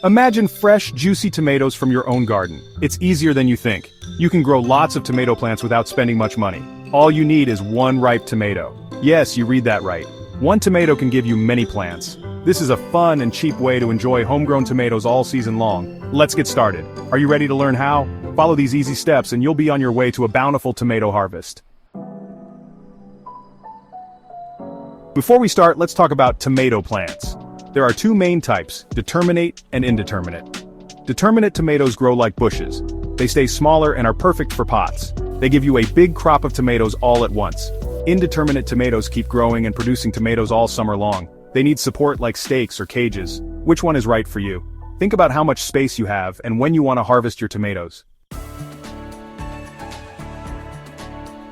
Imagine fresh, juicy tomatoes from your own garden. It's easier than you think. You can grow lots of tomato plants without spending much money. All you need is one ripe tomato. Yes, you read that right. One tomato can give you many plants. This is a fun and cheap way to enjoy homegrown tomatoes all season long. Let's get started. Are you ready to learn how? Follow these easy steps and you'll be on your way to a bountiful tomato harvest. Before we start, let's talk about tomato plants. There are two main types, determinate and indeterminate. Determinate tomatoes grow like bushes. They stay smaller and are perfect for pots. They give you a big crop of tomatoes all at once. Indeterminate tomatoes keep growing and producing tomatoes all summer long. They need support like stakes or cages. Which one is right for you? Think about how much space you have and when you want to harvest your tomatoes.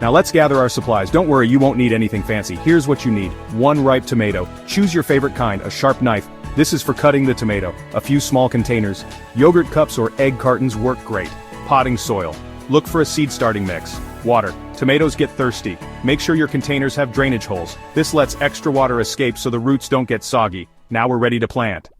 Now let's gather our supplies. Don't worry, you won't need anything fancy. Here's what you need. One ripe tomato. Choose your favorite kind, a sharp knife. This is for cutting the tomato. A few small containers. Yogurt cups or egg cartons work great. Potting soil. Look for a seed starting mix. Water. Tomatoes get thirsty. Make sure your containers have drainage holes. This lets extra water escape so the roots don't get soggy. Now we're ready to plant.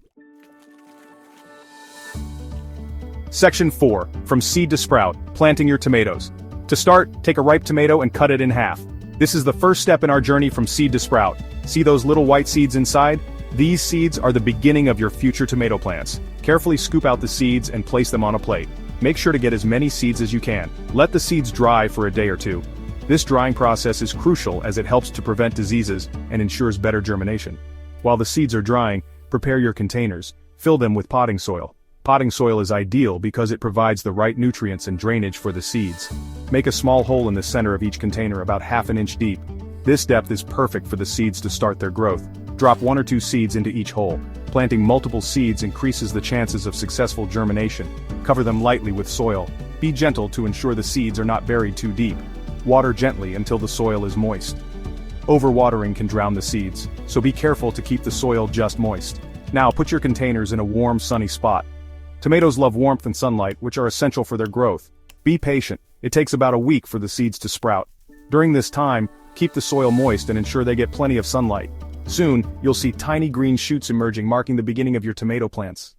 Section 4. From seed to sprout, planting your tomatoes. To start, take a ripe tomato and cut it in half. This is the first step in our journey from seed to sprout. See those little white seeds inside? These seeds are the beginning of your future tomato plants. Carefully scoop out the seeds and place them on a plate. Make sure to get as many seeds as you can. Let the seeds dry for a day or two. This drying process is crucial as it helps to prevent diseases and ensures better germination. While the seeds are drying, prepare your containers. Fill them with potting soil. Potting soil is ideal because it provides the right nutrients and drainage for the seeds. Make a small hole in the center of each container about ½ inch deep. This depth is perfect for the seeds to start their growth. Drop 1 or 2 seeds into each hole. Planting multiple seeds increases the chances of successful germination. Cover them lightly with soil. Be gentle to ensure the seeds are not buried too deep. Water gently until the soil is moist. Overwatering can drown the seeds, so be careful to keep the soil just moist. Now put your containers in a warm, sunny spot. Tomatoes love warmth and sunlight, which are essential for their growth. Be patient. It takes about a week for the seeds to sprout. During this time, keep the soil moist and ensure they get plenty of sunlight. Soon, you'll see tiny green shoots emerging, marking the beginning of your tomato plants.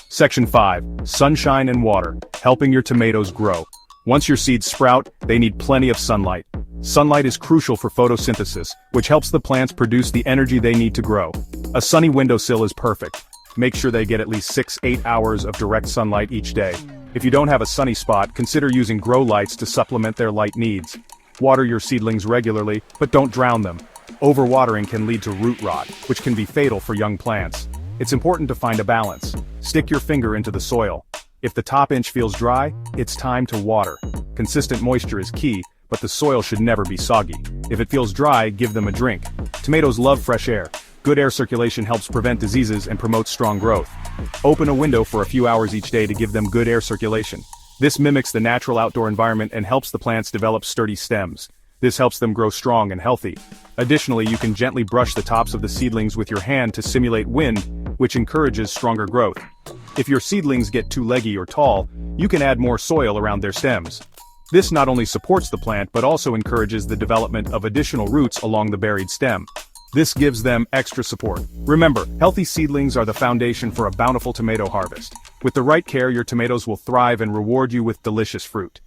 Section 5. Sunshine and water, helping your tomatoes grow. Once your seeds sprout, they need plenty of sunlight. Sunlight is crucial for photosynthesis, which helps the plants produce the energy they need to grow. A sunny windowsill is perfect. Make sure they get at least 6-8 hours of direct sunlight each day. If you don't have a sunny spot, consider using grow lights to supplement their light needs. Water your seedlings regularly, but don't drown them. Overwatering can lead to root rot, which can be fatal for young plants. It's important to find a balance. Stick your finger into the soil. If the top inch feels dry, it's time to water. Consistent moisture is key, but the soil should never be soggy. If it feels dry, give them a drink. Tomatoes love fresh air. Good air circulation helps prevent diseases and promotes strong growth. Open a window for a few hours each day to give them good air circulation. This mimics the natural outdoor environment and helps the plants develop sturdy stems. This helps them grow strong and healthy. Additionally, you can gently brush the tops of the seedlings with your hand to simulate wind, which encourages stronger growth. If your seedlings get too leggy or tall, you can add more soil around their stems. This not only supports the plant but also encourages the development of additional roots along the buried stem. This gives them extra support. Remember, healthy seedlings are the foundation for a bountiful tomato harvest. With the right care, your tomatoes will thrive and reward you with delicious fruit.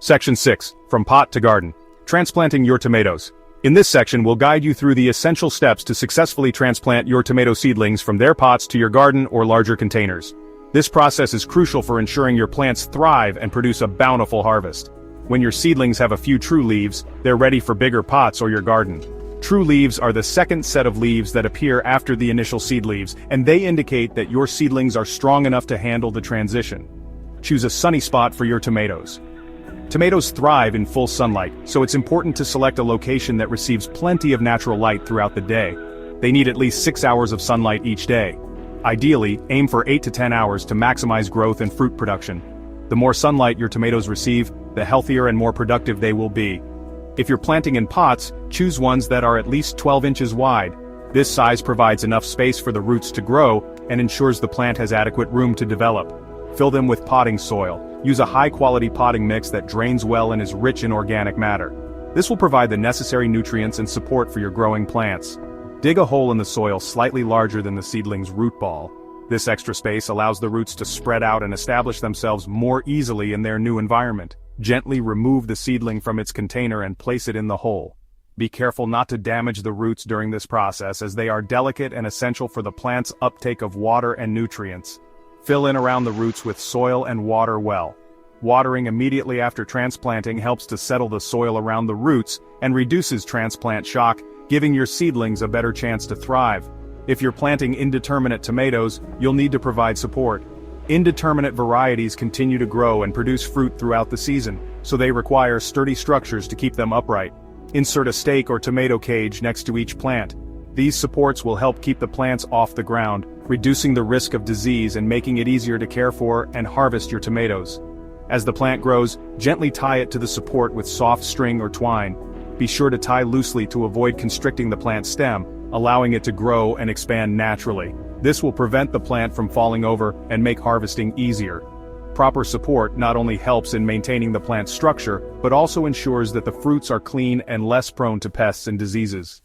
Section 6. From pot to garden, transplanting your tomatoes. In this section, we'll guide you through the essential steps to successfully transplant your tomato seedlings from their pots to your garden or larger containers. This process is crucial for ensuring your plants thrive and produce a bountiful harvest. When your seedlings have a few true leaves, they're ready for bigger pots or your garden. True leaves are the second set of leaves that appear after the initial seed leaves, and they indicate that your seedlings are strong enough to handle the transition. Choose a sunny spot for your tomatoes. Tomatoes thrive in full sunlight, so it's important to select a location that receives plenty of natural light throughout the day. They need at least 6 hours of sunlight each day. Ideally, aim for 8 to 10 hours to maximize growth and fruit production. The more sunlight your tomatoes receive, the healthier and more productive they will be. If you're planting in pots, choose ones that are at least 12 inches wide. This size provides enough space for the roots to grow and ensures the plant has adequate room to develop. Fill them with potting soil. Use a high-quality potting mix that drains well and is rich in organic matter. This will provide the necessary nutrients and support for your growing plants. Dig a hole in the soil slightly larger than the seedling's root ball. This extra space allows the roots to spread out and establish themselves more easily in their new environment. Gently remove the seedling from its container and place it in the hole. Be careful not to damage the roots during this process, as they are delicate and essential for the plant's uptake of water and nutrients. Fill in around the roots with soil and water well. Watering immediately after transplanting helps to settle the soil around the roots and reduces transplant shock, giving your seedlings a better chance to thrive. If you're planting indeterminate tomatoes, you'll need to provide support. Indeterminate varieties continue to grow and produce fruit throughout the season, so they require sturdy structures to keep them upright. Insert a stake or tomato cage next to each plant. These supports will help keep the plants off the ground, reducing the risk of disease and making it easier to care for and harvest your tomatoes. As the plant grows, gently tie it to the support with soft string or twine. Be sure to tie loosely to avoid constricting the plant stem, allowing it to grow and expand naturally. This will prevent the plant from falling over and make harvesting easier. Proper support not only helps in maintaining the plant's structure, but also ensures that the fruits are clean and less prone to pests and diseases.